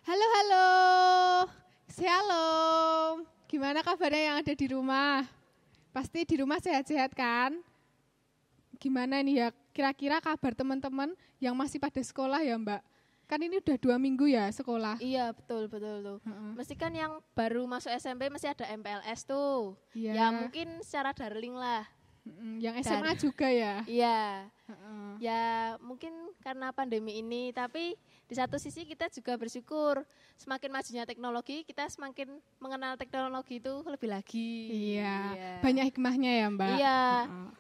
Halo, halo. Shalom. Gimana kabarnya yang ada di rumah? Pasti di rumah sehat-sehat kan? Gimana nih ya, kira-kira kabar teman-teman yang masih pada sekolah ya Mbak? Kan ini udah 2 minggu ya sekolah. Iya, betul tuh. Mesti kan yang baru masuk SMP masih ada MPLS tuh. Iya. Ya mungkin secara daring lah. Yang SMA juga ya? Iya. Ya mungkin karena pandemi ini, tapi di satu sisi kita juga bersyukur semakin majunya teknologi, kita semakin mengenal teknologi itu lebih lagi. Iya. Banyak hikmahnya ya Mbak? Iya.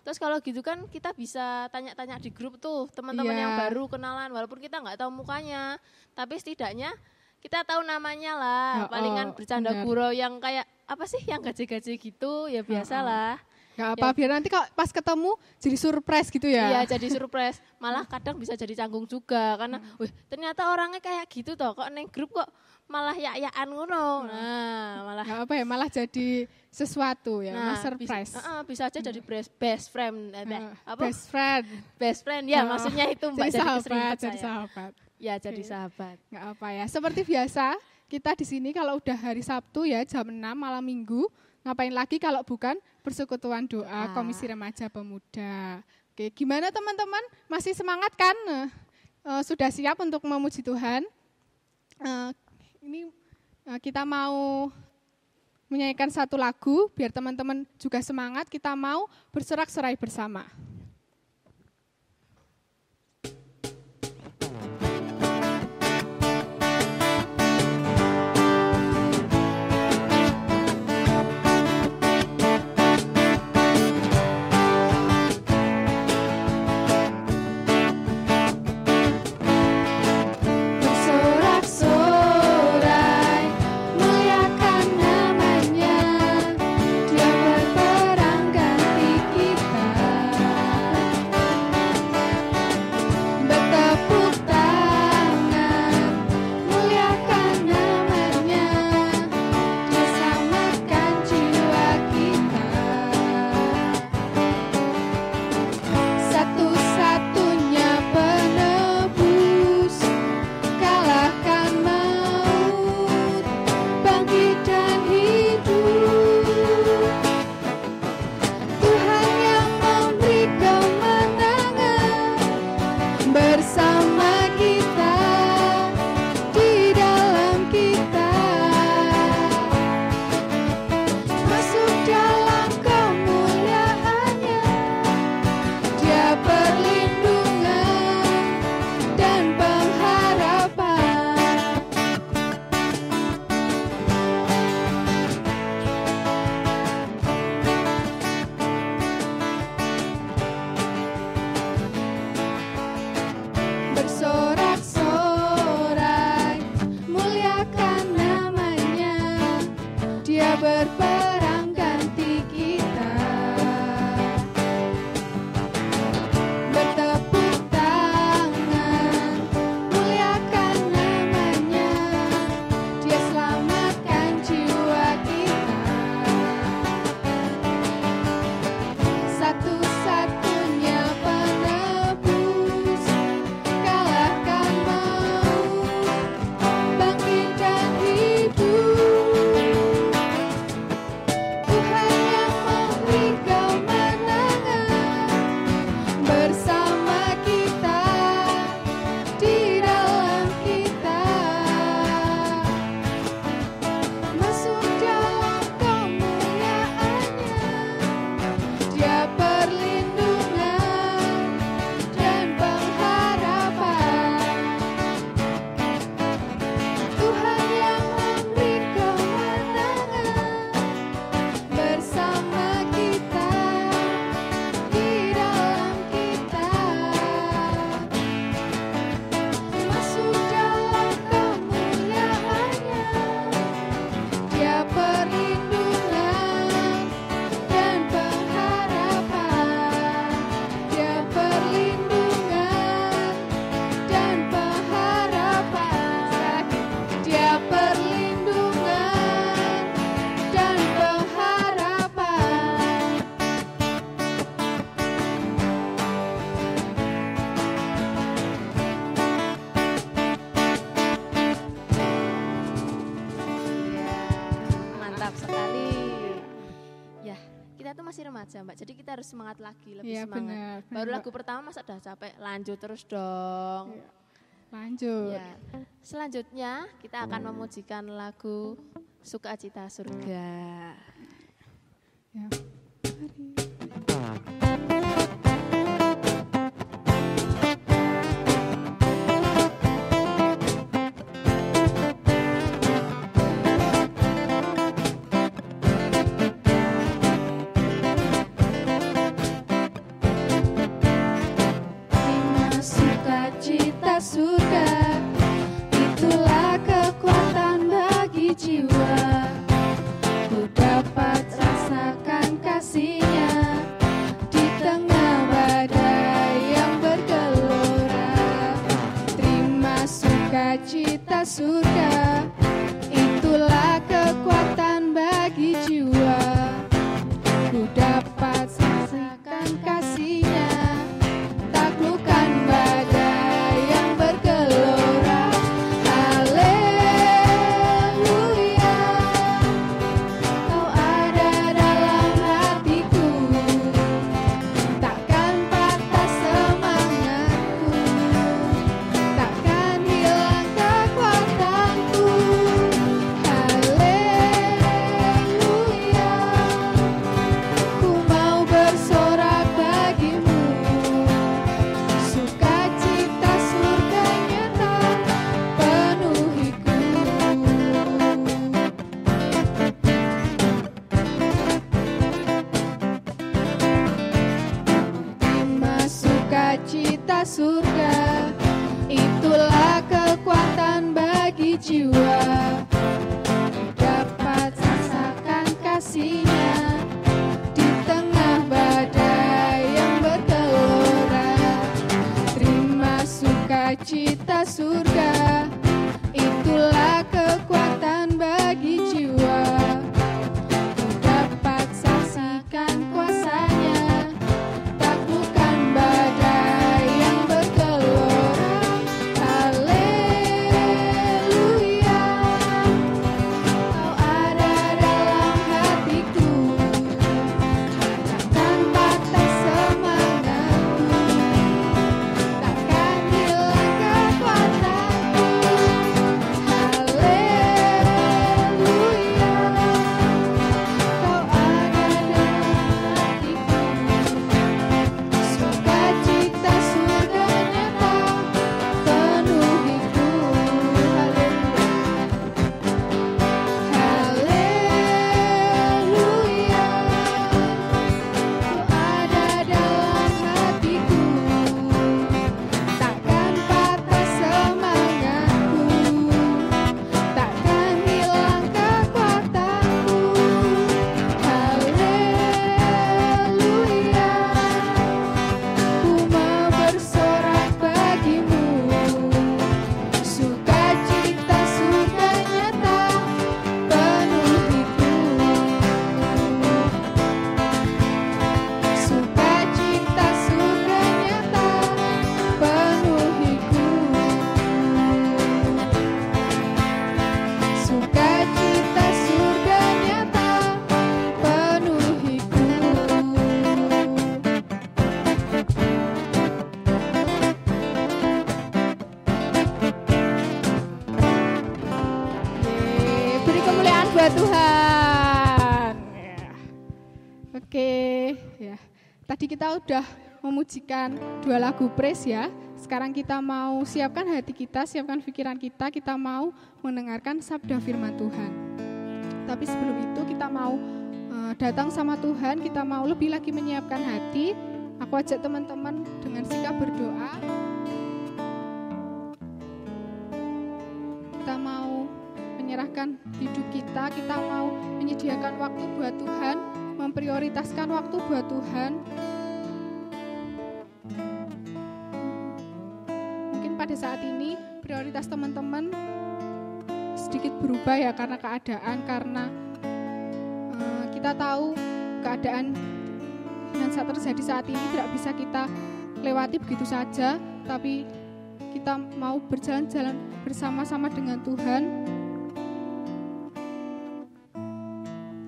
Terus kalau gitu kan kita bisa tanya-tanya di grup tuh teman-teman yang baru kenalan, walaupun kita nggak tahu mukanya, tapi setidaknya kita tahu namanya lah. Palingan bercanda gurau yang kayak apa sih yang gaje-gaje gitu, ya biasalah. Gak apa, biar nanti kalau pas ketemu jadi surprise gitu ya? Iya, jadi surprise. Malah kadang bisa jadi canggung juga, karena wih, ternyata orangnya kayak gitu toh, kok neng grup kok malah ya-yaan ngono. Nah, malah gak apa ya, malah jadi sesuatu ya, nah, surprise. Bisa aja jadi best friend. Apa? Best friend ya, maksudnya itu Mbak, jadi sahabat, jadi sahabat. Ya, jadi sahabat. Gak apa ya, seperti biasa kita di sini kalau udah hari Sabtu ya jam 6 malam minggu, ngapain lagi kalau bukan persekutuan doa Komisi Remaja Pemuda. Oke, gimana teman-teman? Masih semangat kan? Sudah siap untuk memuji Tuhan? Ini kita mau menyanyikan satu lagu, biar teman-teman juga semangat, kita mau bersorak-sorai bersama. Dia berperang ganti kita. masih remaja Mbak, jadi kita harus semangat lagi, lebih Iya, semangat. benar, Baru benar, lagu pertama masa udah capek, lanjut terus dong. Iya. Lanjut. Ya. Selanjutnya kita akan memujikan lagu Sukacita Surga. Ya. Sukacita surga, itulah kekuatan bagi jiwa. Ku dapat rasakan kasih-Nya di tengah badai yang bergelora. Terima sukacita surga, itulah kekuatan bagi jiwa. Ku dapat rasakan kasih-Nya, taklukkan badai yang bergelora. Haleluya, Kau ada dalam hatiku, takkan patah semangatku, takkan hilang kekuatanku. Haleluya, ku mau bersorak bagimu. Sukacita surga nyata penuhiku. Terima sukacita surga, itulah kekuatan bagi jiwa. Dapat rasakan kasih-Nya di tengah badai yang bergelora. Terima sukacita surga, itulah kekuatan bagi jiwa. Dapat saksikan kuasa-Nya, taklukkan badai yang bergelora. Haleluya, Kau ada dalam hatiku, takkan patah semangatku, takkan hilang kekuatanku. Haleluya, Kau ada dalam hatiku. Sukacita surga nyata penuhiku. Haleluya, Kau ada dalam hatiku, takkan patah semangatku, takkan hilang kekuatanku. Haleluya, ku mau bersorak bagimu. Sukacita surga nyata penuhiku. Sukacita surga nyata penuhiku. Sukacita surga nyata penuhiku. Beri kemuliaan buat Tuhan. Ya. Oke, ya. Tadi kita udah memujikan 2 lagu praise ya. Sekarang kita mau siapkan hati kita, siapkan pikiran kita mau mendengarkan sabda firman Tuhan. Tapi sebelum itu kita mau datang sama Tuhan, kita mau lebih lagi menyiapkan hati. Aku ajak teman-teman dengan sikap berdoa. Kita mau menyerahkan hidup kita mau menyediakan waktu buat Tuhan, memprioritaskan waktu buat Tuhan. Mungkin pada saat ini prioritas teman-teman sedikit berubah ya karena keadaan, karena kita tahu keadaan yang terjadi saat ini tidak bisa kita lewati begitu saja, tapi kita mau berjalan-jalan bersama-sama dengan Tuhan.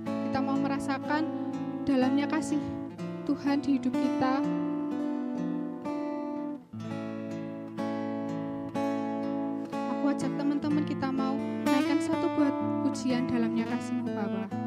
Kita mau merasakan dalamnya kasih Tuhan di hidup kita. Aku ajak teman-teman kita mau naikkan satu buat pujian dalamnya kasih-Mu Bapa.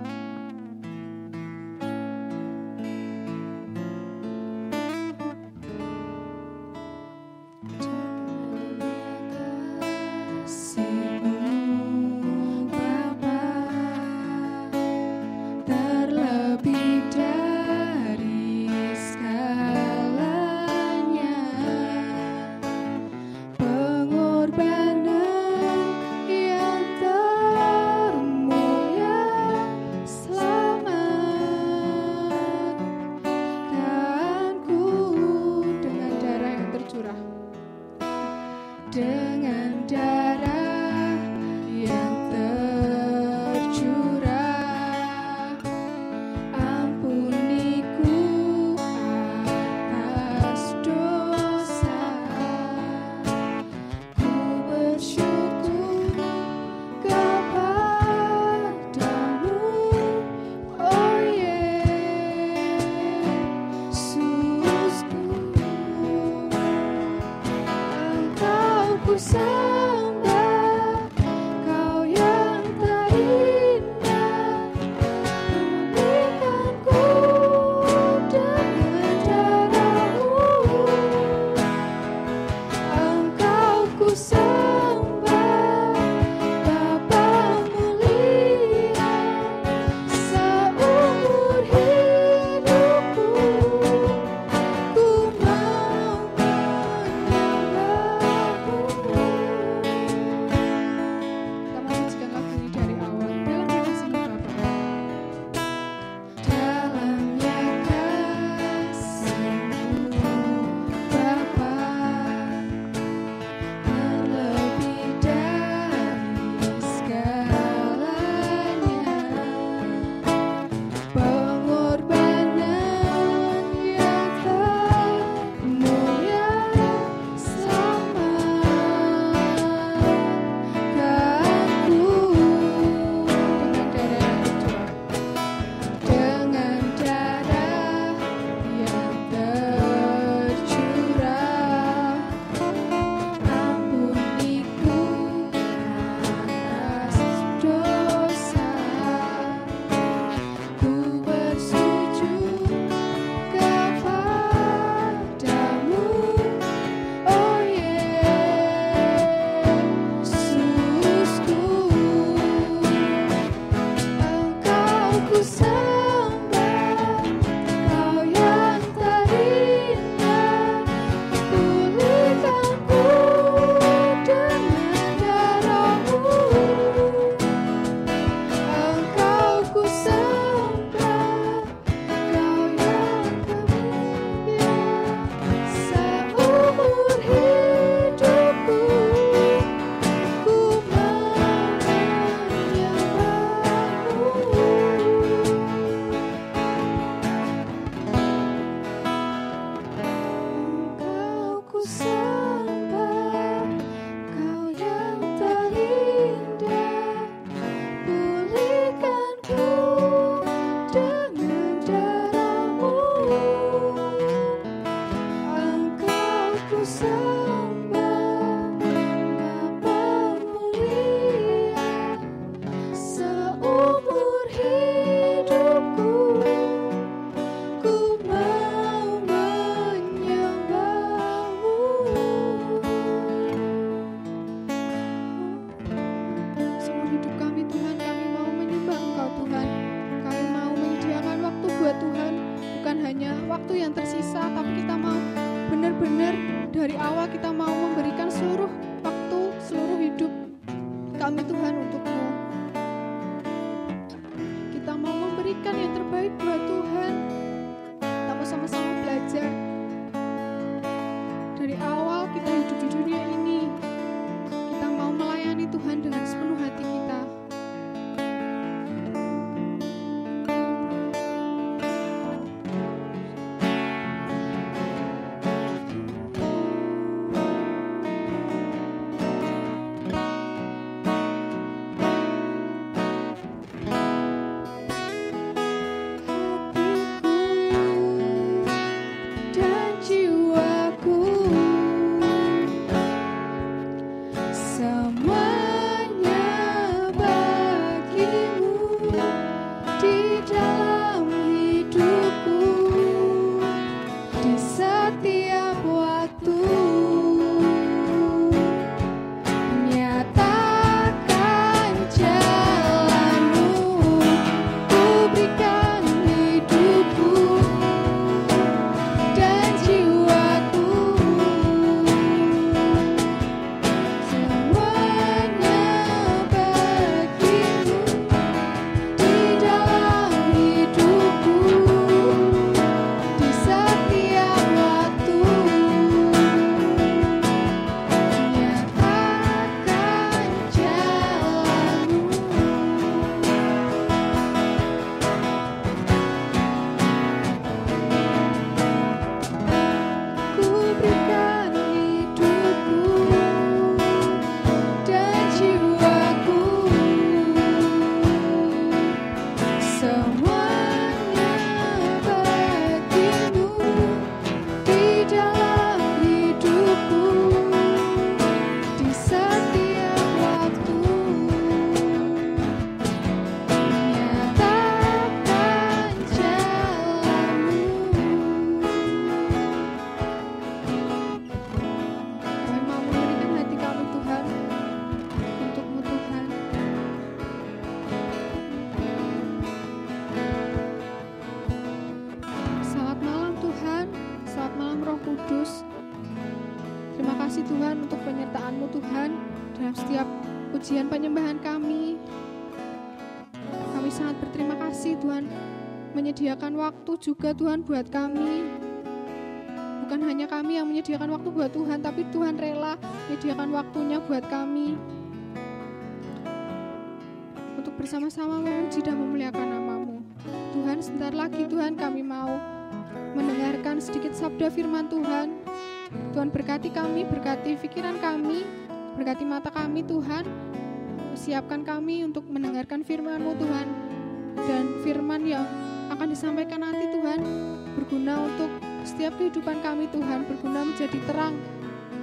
kasih Tuhan untuk penyertaan-Mu Tuhan dalam setiap ujian penyembahan kami. Kami sangat berterima kasih Tuhan menyediakan waktu juga Tuhan buat kami. Bukan hanya kami yang menyediakan waktu buat Tuhan, tapi Tuhan rela menyediakan waktunya buat kami untuk bersama-sama memuji dan memuliakan nama-Mu. Tuhan, sebentar lagi Tuhan kami mau mendengarkan sedikit sabda firman Tuhan. Tuhan berkati kami, berkati pikiran kami, berkati mata kami Tuhan. Siapkan kami untuk mendengarkan firman-Mu Tuhan. Dan firman yang akan disampaikan nanti Tuhan berguna untuk setiap kehidupan kami Tuhan, berguna menjadi terang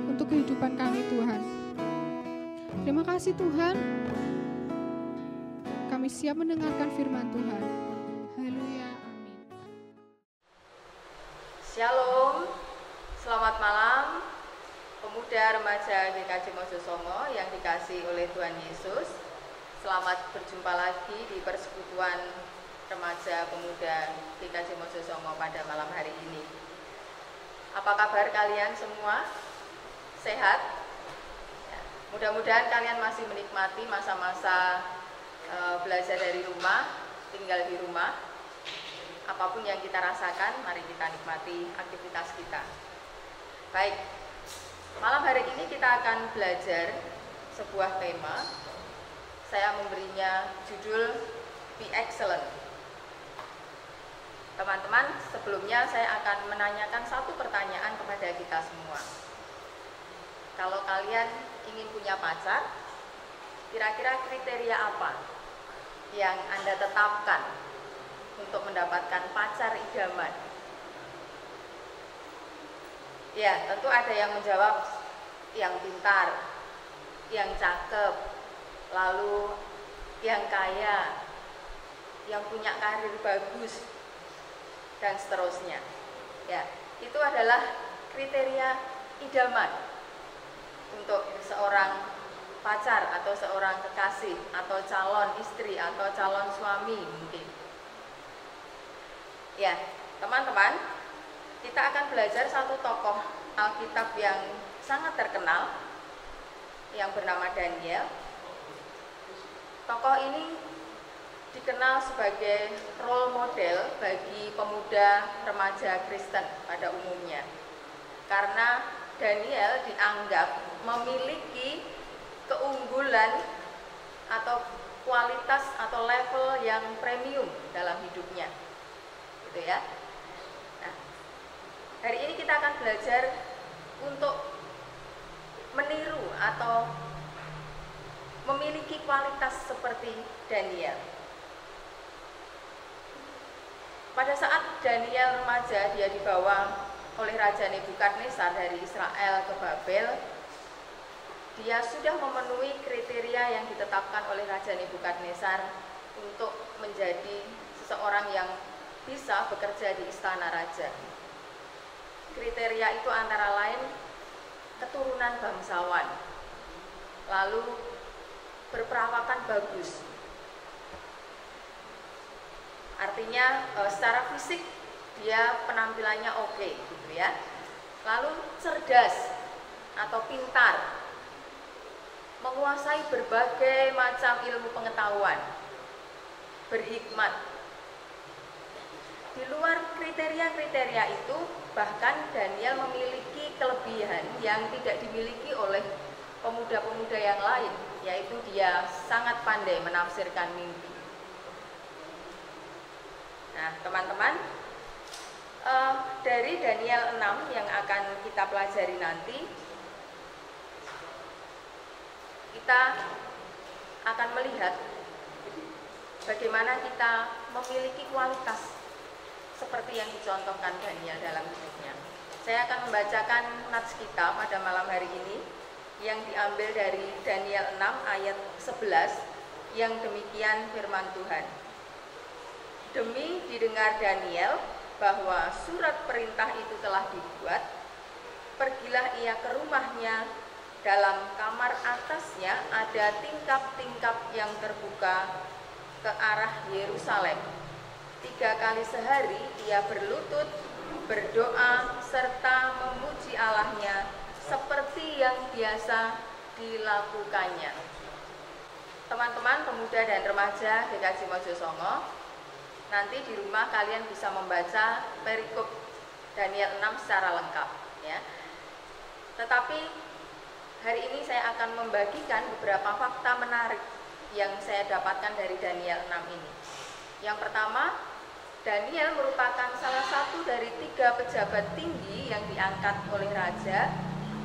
untuk kehidupan kami Tuhan. Terima kasih Tuhan. Kami siap mendengarkan firman Tuhan. Haleluya, amin. Shalom, selamat malam pemuda remaja GKJ Mojosongo yang dikasihi oleh Tuhan Yesus. Selamat berjumpa lagi di persekutuan remaja pemuda GKJ Mojosongo pada malam hari ini. Apa kabar kalian semua? Sehat? Ya, mudah-mudahan kalian masih menikmati masa-masa belajar dari rumah, tinggal di rumah. Apapun yang kita rasakan, mari kita nikmati aktivitas kita. Baik, malam hari ini kita akan belajar sebuah tema. Saya memberinya judul Be Excellent. Teman-teman, sebelumnya saya akan menanyakan satu pertanyaan kepada kita semua. Kalau kalian ingin punya pacar, kira-kira kriteria apa yang Anda tetapkan untuk mendapatkan pacar idaman? Ya, tentu ada yang menjawab yang pintar, yang cakep, lalu yang kaya, yang punya karir bagus, dan seterusnya. Ya, itu adalah kriteria idaman untuk seorang pacar atau seorang kekasih atau calon istri atau calon suami mungkin. Ya, teman-teman, kita akan belajar satu tokoh Alkitab yang sangat terkenal yang bernama Daniel. Tokoh ini dikenal sebagai role model bagi pemuda remaja Kristen pada umumnya. Karena Daniel dianggap memiliki keunggulan atau kualitas atau level yang premium dalam hidupnya. Gitu ya. Nah, hari ini kita akan belajar untuk meniru atau memiliki kualitas seperti Daniel. Pada saat Daniel remaja, dia dibawa oleh Raja Nebukadnezar dari Israel ke Babel. Dia sudah memenuhi kriteria yang ditetapkan oleh Raja Nebukadnezar untuk menjadi seseorang yang bisa bekerja di istana raja. Kriteria itu antara lain keturunan bangsawan, lalu berperawakan bagus. Artinya secara fisik dia penampilannya oke, gitu ya. Lalu cerdas atau pintar, menguasai berbagai macam ilmu pengetahuan, berhikmat. Di luar kriteria-kriteria itu, bahkan Daniel memiliki kelebihan yang tidak dimiliki oleh pemuda-pemuda yang lain, yaitu dia sangat pandai menafsirkan mimpi. Nah, teman-teman, dari Daniel 6 yang akan kita pelajari nanti, kita akan melihat bagaimana kita memiliki kualitas seperti yang dicontohkan Daniel dalam hidupnya. Saya akan membacakan nats kita pada malam hari ini yang diambil dari Daniel 6 ayat 11 yang demikian firman Tuhan. Demi didengar Daniel bahwa surat perintah itu telah dibuat, pergilah ia ke rumahnya. Dalam kamar atasnya ada tingkap-tingkap yang terbuka ke arah Yerusalem. 3 kali sehari ia berlutut, berdoa, serta memuji Allahnya seperti seperti yang biasa dilakukannya. Teman-teman pemuda dan remaja GKJ Mojosongo, nanti di rumah kalian bisa membaca perikop Daniel 6 secara lengkap ya. Tetapi hari ini saya akan membagikan beberapa fakta menarik yang saya dapatkan dari Daniel 6 ini. Yang pertama, Daniel merupakan salah satu dari 3 pejabat tinggi yang diangkat oleh raja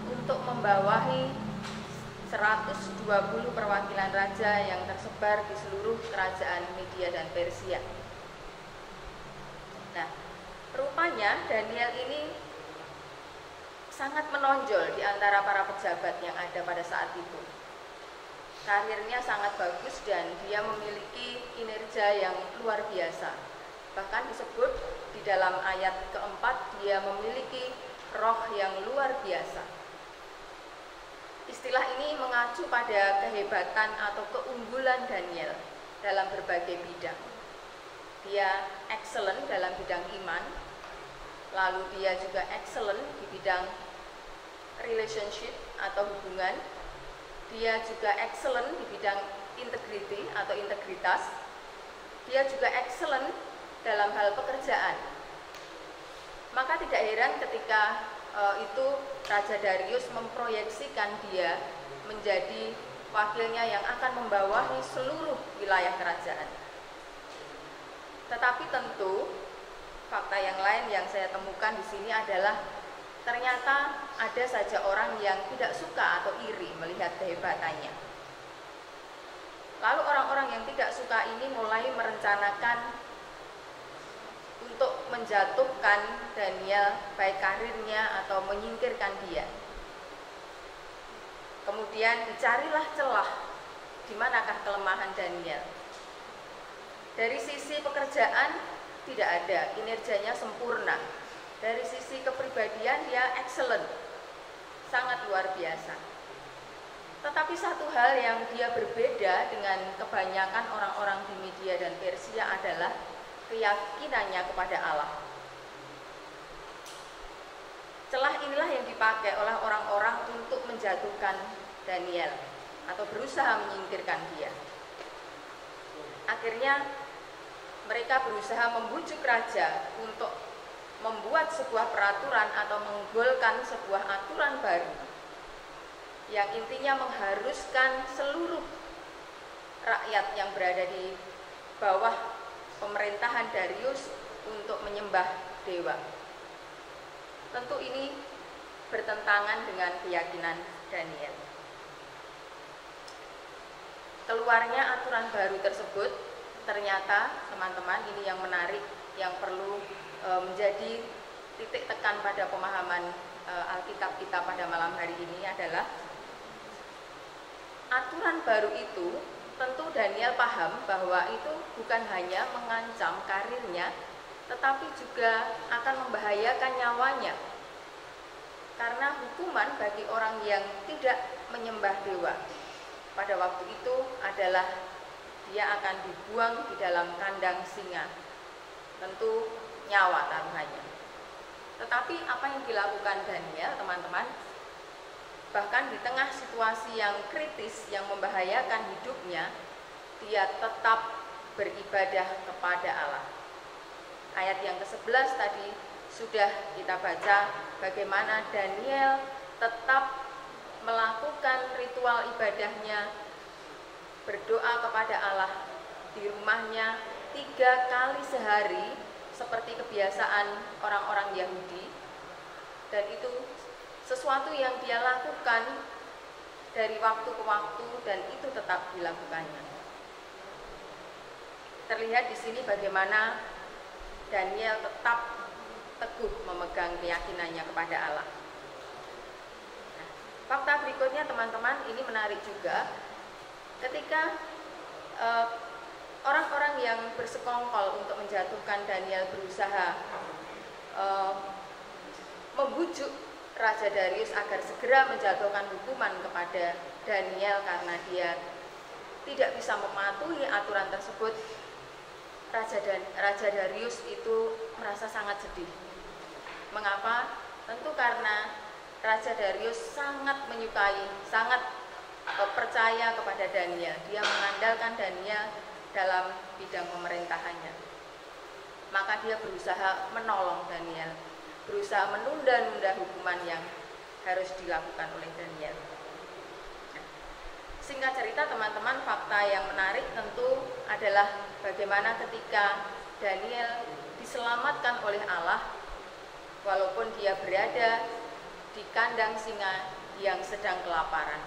untuk membawahi 120 perwakilan raja yang tersebar di seluruh kerajaan Media dan Persia. Nah, rupanya Daniel ini sangat menonjol di antara para pejabat yang ada pada saat itu. Karirnya sangat bagus dan dia memiliki kinerja yang luar biasa. Bahkan disebut di dalam ayat keempat, dia memiliki roh yang luar biasa. Istilah ini mengacu pada kehebatan atau keunggulan Daniel dalam berbagai bidang. Dia excellent dalam bidang iman, lalu dia juga excellent di bidang relationship atau hubungan. Dia juga excellent di bidang integrity atau integritas. Dia juga excellent dalam hal pekerjaan. Maka tidak heran ketika itu Raja Darius memproyeksikan dia menjadi wakilnya yang akan membawahi seluruh wilayah kerajaan. Tetapi tentu fakta yang lain yang saya temukan di sini adalah ternyata ada saja orang yang tidak suka atau iri melihat kehebatannya. Lalu orang-orang yang tidak suka ini mulai merencanakan untuk menjatuhkan Daniel baik karirnya atau menyingkirkan dia. Kemudian dicarilah celah di manakah kelemahan Daniel. Dari sisi pekerjaan tidak ada, kinerjanya sempurna. Dari sisi kepribadian dia excellent, sangat luar biasa. Tetapi satu hal yang dia berbeda dengan kebanyakan orang-orang di Media dan Persia adalah keyakinannya kepada Allah. Celah inilah yang dipakai oleh orang-orang untuk menjatuhkan Daniel atau berusaha menyingkirkan dia. Akhirnya mereka berusaha membujuk raja untuk membuat sebuah peraturan atau menggolkan sebuah aturan baru yang intinya mengharuskan seluruh rakyat yang berada di bawah pemerintahan Darius untuk menyembah dewa. Tentu ini bertentangan dengan keyakinan Daniel. Keluarnya aturan baru tersebut ternyata teman-teman ini yang menarik, yang perlu menjadi titik tekan pada pemahaman Alkitab kita pada malam hari ini adalah aturan baru itu tentu Daniel paham bahwa itu bukan hanya mengancam karirnya, tetapi juga akan membahayakan nyawanya. Karena hukuman bagi orang yang tidak menyembah dewa pada waktu itu adalah dia akan dibuang di dalam kandang singa. Tentu nyawa taruhannya. Tetapi apa yang dilakukan Daniel, teman-teman, bahkan di tengah situasi yang kritis yang membahayakan hidupnya, dia tetap beribadah kepada Allah. Ayat yang ke-11 tadi sudah kita baca bagaimana Daniel tetap melakukan ritual ibadahnya, berdoa kepada Allah di rumahnya 3 kali sehari seperti kebiasaan orang-orang Yahudi, dan itu sesuatu yang dia lakukan dari waktu ke waktu dan itu tetap dilakukannya. Terlihat di sini bagaimana Daniel tetap teguh memegang keyakinannya kepada Allah. Nah, fakta berikutnya teman-teman ini menarik juga. Ketika orang-orang yang bersekongkol untuk menjatuhkan Daniel berusaha membujuk Raja Darius agar segera menjatuhkan hukuman kepada Daniel karena dia tidak bisa mematuhi aturan tersebut, Raja Darius itu merasa sangat sedih. Mengapa? Tentu karena Raja Darius sangat menyukai, sangat percaya kepada Daniel. Dia mengandalkan Daniel dalam bidang pemerintahannya. Maka dia berusaha menolong Daniel, berusaha menunda-nunda hukuman yang harus dilakukan oleh Daniel. Nah, singkat cerita teman-teman, fakta yang menarik tentu adalah bagaimana ketika Daniel diselamatkan oleh Allah, walaupun dia berada di kandang singa yang sedang kelaparan.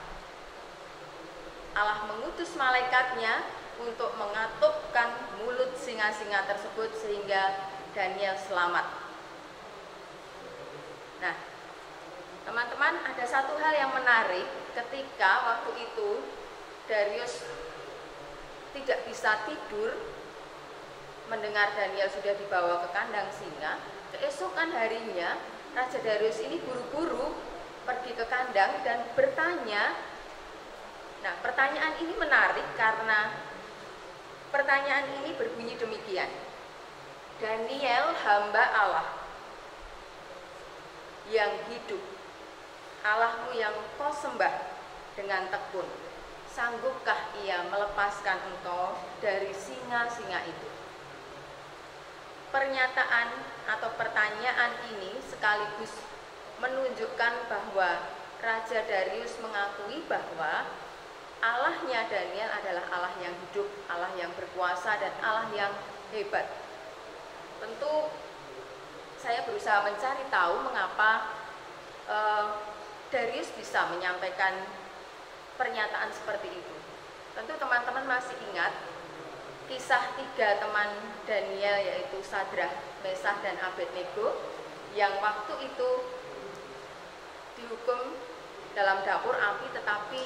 Allah mengutus malaikatnya untuk mengatupkan mulut singa-singa tersebut sehingga Daniel selamat. Nah, teman-teman, ada satu hal yang menarik ketika waktu itu Darius tidak bisa tidur mendengar Daniel sudah dibawa ke kandang singa. Keesokan harinya Raja Darius ini buru-buru pergi ke kandang dan bertanya. Nah, pertanyaan ini menarik karena pertanyaan ini berbunyi demikian. Daniel, hamba Allah yang hidup, Allahmu yang kau sembah dengan tekun, sanggupkah ia melepaskan engkau dari singa-singa itu? Pernyataan atau pertanyaan ini sekaligus menunjukkan bahwa Raja Darius mengakui bahwa Allahnya Daniel adalah Allah yang hidup, Allah yang berkuasa, dan Allah yang hebat. Tentu saya berusaha mencari tahu mengapa Darius bisa menyampaikan pernyataan seperti itu. Tentu teman-teman masih ingat kisah 3 teman Daniel, yaitu Sadrah, Mesah, dan Abednego, yang waktu itu dihukum dalam dapur api, tetapi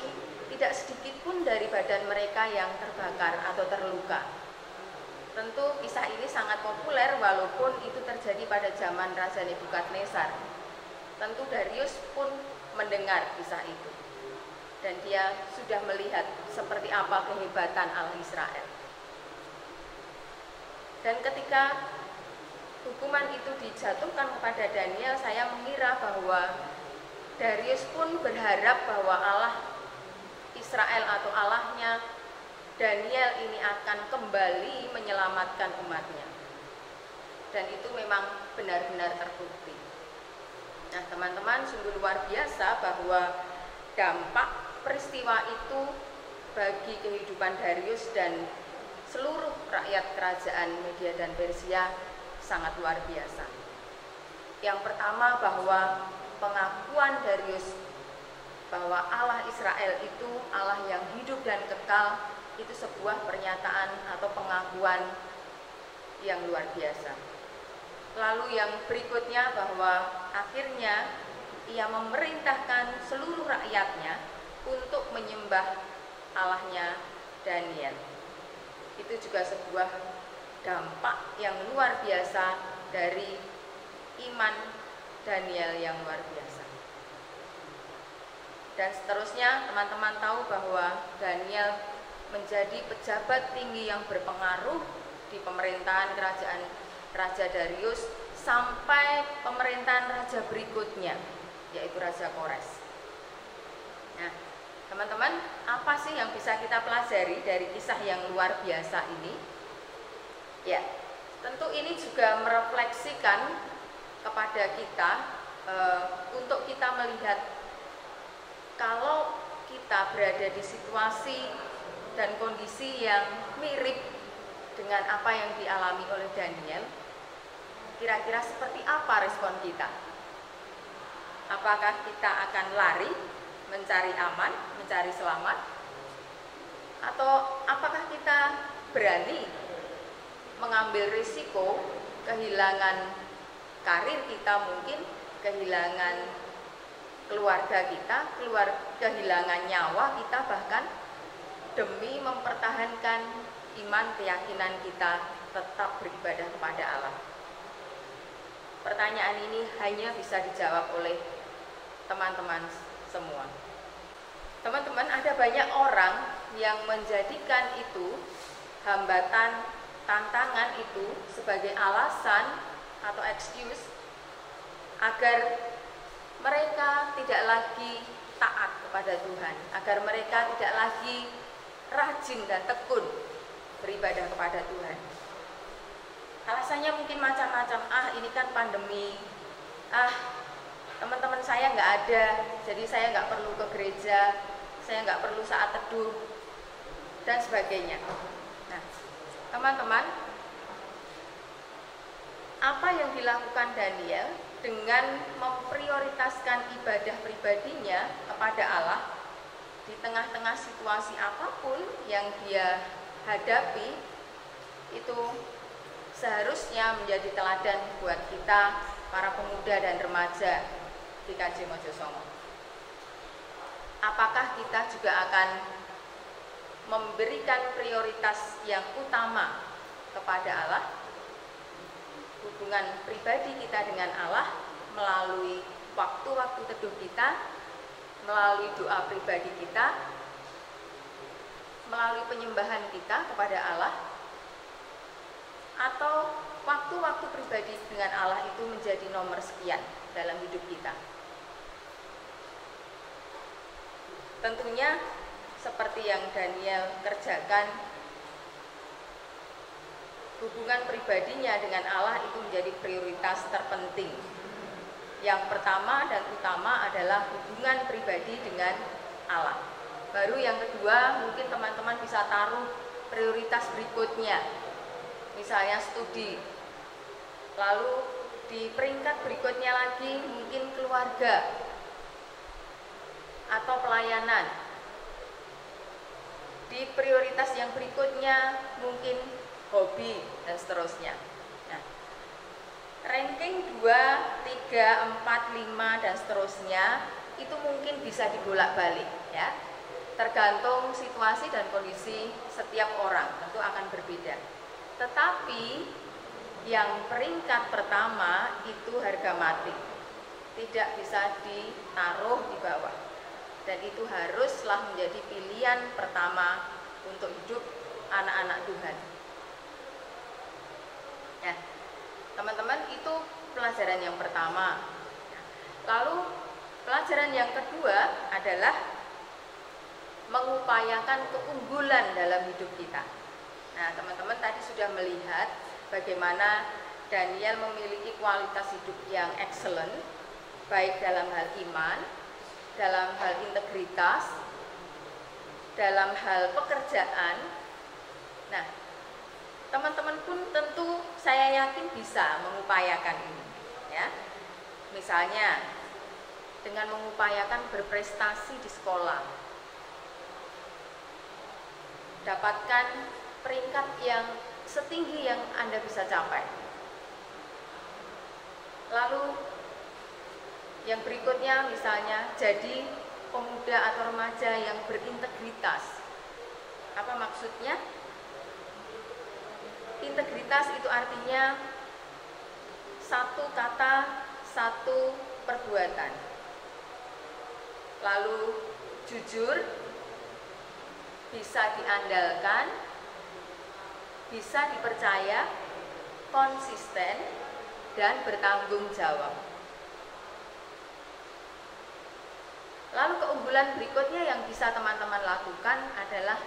tidak sedikit pun dari badan mereka yang terbakar atau terluka. Tentu kisah ini sangat populer walaupun itu terjadi pada zaman Raja Nebukadnezar. Tentu Darius pun mendengar kisah itu, dan dia sudah melihat seperti apa kehebatan Allah Israel. Dan ketika hukuman itu dijatuhkan kepada Daniel, saya mengira bahwa Darius pun berharap bahwa Allah Israel atau Allahnya Daniel ini akan kembali menyelamatkan umatnya. Dan itu memang benar-benar terbukti. Nah, teman-teman, sungguh luar biasa bahwa dampak peristiwa itu bagi kehidupan Darius dan seluruh rakyat kerajaan Media dan Persia sangat luar biasa. Yang pertama, bahwa pengakuan Darius bahwa Allah Israel itu Allah yang hidup dan kekal, itu sebuah pernyataan atau pengakuan yang luar biasa. Lalu yang berikutnya, bahwa akhirnya ia memerintahkan seluruh rakyatnya untuk menyembah Allahnya Daniel. Itu juga sebuah dampak yang luar biasa dari iman Daniel yang luar biasa. Dan seterusnya, teman-teman tahu bahwa Daniel menjadi pejabat tinggi yang berpengaruh di pemerintahan kerajaan Raja Darius sampai pemerintahan raja berikutnya, yaitu Raja Kores. Nah, teman-teman, apa sih yang bisa kita pelajari dari kisah yang luar biasa ini? Ya, tentu ini juga merefleksikan kepada kita untuk kita melihat kalau kita berada di situasi dan kondisi yang mirip dengan apa yang dialami oleh Daniel, kira-kira seperti apa respon kita? Apakah kita akan lari, mencari aman, mencari selamat? Atau apakah kita berani mengambil risiko kehilangan karir kita, mungkin kehilangan keluarga kita, kehilangan nyawa kita, bahkan demi mempertahankan iman, keyakinan kita tetap beribadah kepada Allah? Pertanyaan ini hanya bisa dijawab oleh teman-teman semua. Teman-teman, ada banyak orang yang menjadikan itu, hambatan, tantangan itu sebagai alasan atau excuse agar mereka tidak lagi taat kepada Tuhan, agar mereka tidak lagi rajin dan tekun beribadah kepada Tuhan. Alasannya mungkin macam-macam. Ini kan pandemi. Teman-teman saya nggak ada, jadi saya nggak perlu ke gereja, saya nggak perlu saat teduh, dan sebagainya. Nah, teman-teman, apa yang dilakukan Daniel dengan memprioritaskan ibadah pribadinya kepada Allah di tengah-tengah situasi apapun yang dia hadapi, itu seharusnya menjadi teladan buat kita, para pemuda dan remaja di KJ Mojosongo. Apakah kita juga akan memberikan prioritas yang utama kepada Allah, hubungan pribadi kita dengan Allah melalui waktu-waktu teduh kita, melalui doa pribadi kita, melalui penyembahan kita kepada Allah, atau waktu-waktu pribadi dengan Allah itu menjadi nomor sekian dalam hidup kita. Tentunya seperti yang Daniel kerjakan, hubungan pribadinya dengan Allah itu menjadi prioritas terpenting. Yang pertama dan utama adalah hubungan pribadi dengan Allah. Baru yang kedua mungkin teman-teman bisa taruh prioritas berikutnya, misalnya studi. Lalu di peringkat berikutnya lagi mungkin keluarga atau pelayanan. Di prioritas yang berikutnya mungkin hobi dan seterusnya. Nah, ranking 2, 3, 4, 5 dan seterusnya itu mungkin bisa dibolak-balik ya. Tergantung situasi dan kondisi setiap orang, tentu akan berbeda. Tetapi yang peringkat pertama itu harga mati, tidak bisa ditaruh di bawah. Dan itu haruslah menjadi pilihan pertama untuk hidup anak-anak Tuhan. Ya, teman-teman, itu pelajaran yang pertama. Lalu pelajaran yang kedua adalah mengupayakan keunggulan dalam hidup kita. Nah, teman-teman tadi sudah melihat bagaimana Daniel memiliki kualitas hidup yang excellent, baik dalam hal iman, dalam hal integritas, dalam hal pekerjaan. Nah, teman-teman pun tentu saya yakin bisa mengupayakan ini, ya. Misalnya dengan mengupayakan berprestasi di sekolah, dapatkan peringkat yang setinggi yang Anda bisa capai. Lalu yang berikutnya misalnya jadi pemuda atau remaja yang berintegritas. Apa maksudnya? Integritas itu artinya satu kata, satu perbuatan. Lalu jujur, bisa diandalkan, bisa dipercaya, konsisten, dan bertanggung jawab. Lalu keunggulan berikutnya yang bisa teman-teman lakukan adalah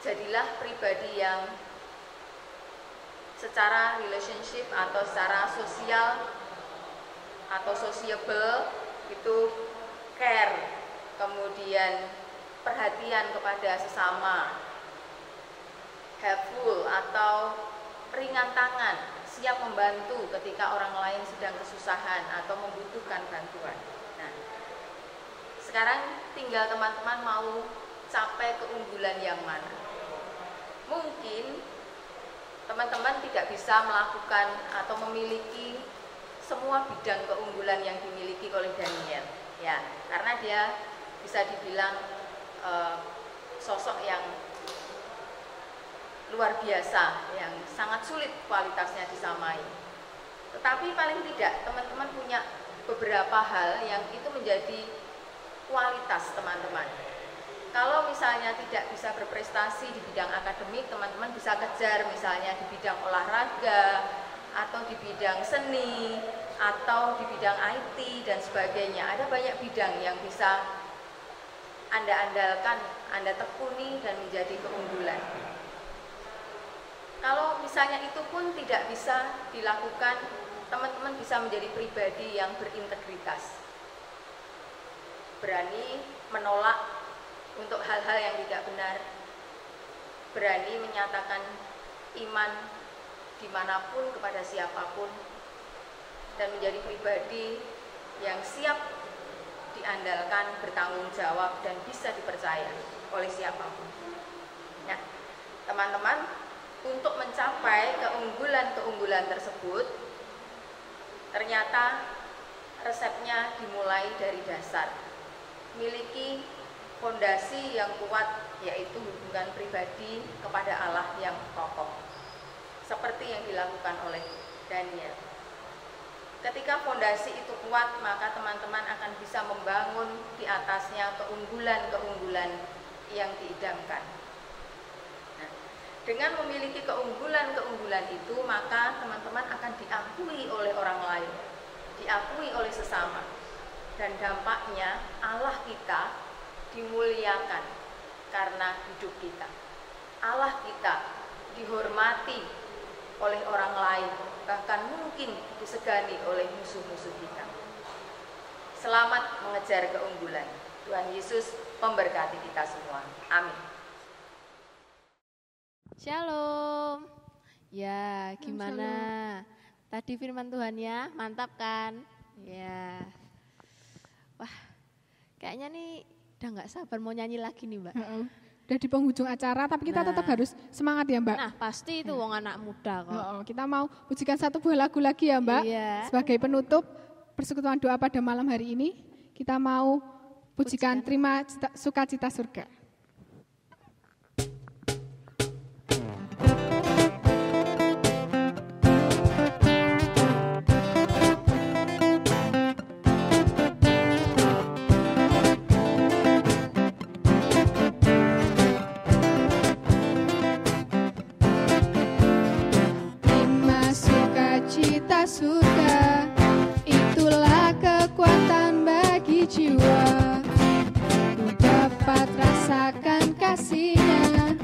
jadilah pribadi yang secara relationship atau secara sosial atau sociable itu care, kemudian perhatian kepada sesama, helpful atau ringan tangan, siap membantu ketika orang lain sedang kesusahan atau membutuhkan bantuan. Nah, sekarang tinggal teman-teman mau capai keunggulan yang mana. Mungkin teman-teman tidak bisa melakukan atau memiliki semua bidang keunggulan yang dimiliki oleh Daniel, ya, karena dia bisa dibilang sosok yang luar biasa, yang sangat sulit kualitasnya disamai. Tetapi paling tidak teman-teman punya beberapa hal yang itu menjadi kualitas teman-teman. Kalau misalnya tidak bisa berprestasi di bidang akademik, teman-teman bisa kejar misalnya di bidang olahraga atau di bidang seni atau di bidang IT dan sebagainya. Ada banyak bidang yang bisa Anda andalkan, Anda tekuni dan menjadi keunggulan. Kalau misalnya itu pun tidak bisa dilakukan, teman-teman bisa menjadi pribadi yang berintegritas, berani menolak untuk hal-hal yang tidak benar, berani menyatakan iman dimanapun kepada siapapun, dan menjadi pribadi yang siap diandalkan, bertanggung jawab, dan bisa dipercaya oleh siapapun. Nah, teman-teman, untuk mencapai keunggulan-keunggulan tersebut, ternyata resepnya dimulai dari dasar. Miliki fondasi yang kuat, yaitu hubungan pribadi kepada Allah yang kokoh, seperti yang dilakukan oleh Daniel. Ketika fondasi itu kuat, maka teman-teman akan bisa membangun di atasnya keunggulan-keunggulan yang diidamkan. Nah, dengan memiliki keunggulan-keunggulan itu, maka teman-teman akan diakui oleh orang lain, diakui oleh sesama, dan dampaknya Allah kita dimuliakan karena hidup kita. Allah kita dihormati oleh orang lain, bahkan mungkin disegani oleh musuh-musuh kita. Selamat mengejar keunggulan. Tuhan Yesus memberkati kita semua. Amin. Shalom. Ya, gimana? Shalom. Tadi firman Tuhan ya, mantap kan? Ya. Wah, kayaknya nih udah nggak sabar mau nyanyi lagi nih, Mbak. Udah di penghujung acara, tapi kita tetap harus semangat ya, Mbak. Nah, pasti itu wong anak muda kok. Kita mau pujikan satu buah lagu lagi ya, Mbak. Iya. Sebagai penutup persekutuan doa pada malam hari ini, kita mau pujikan Terima Sukacita Surga. Surga, itulah kekuatan bagi jiwa. Ku dapat rasakan kasih-Nya.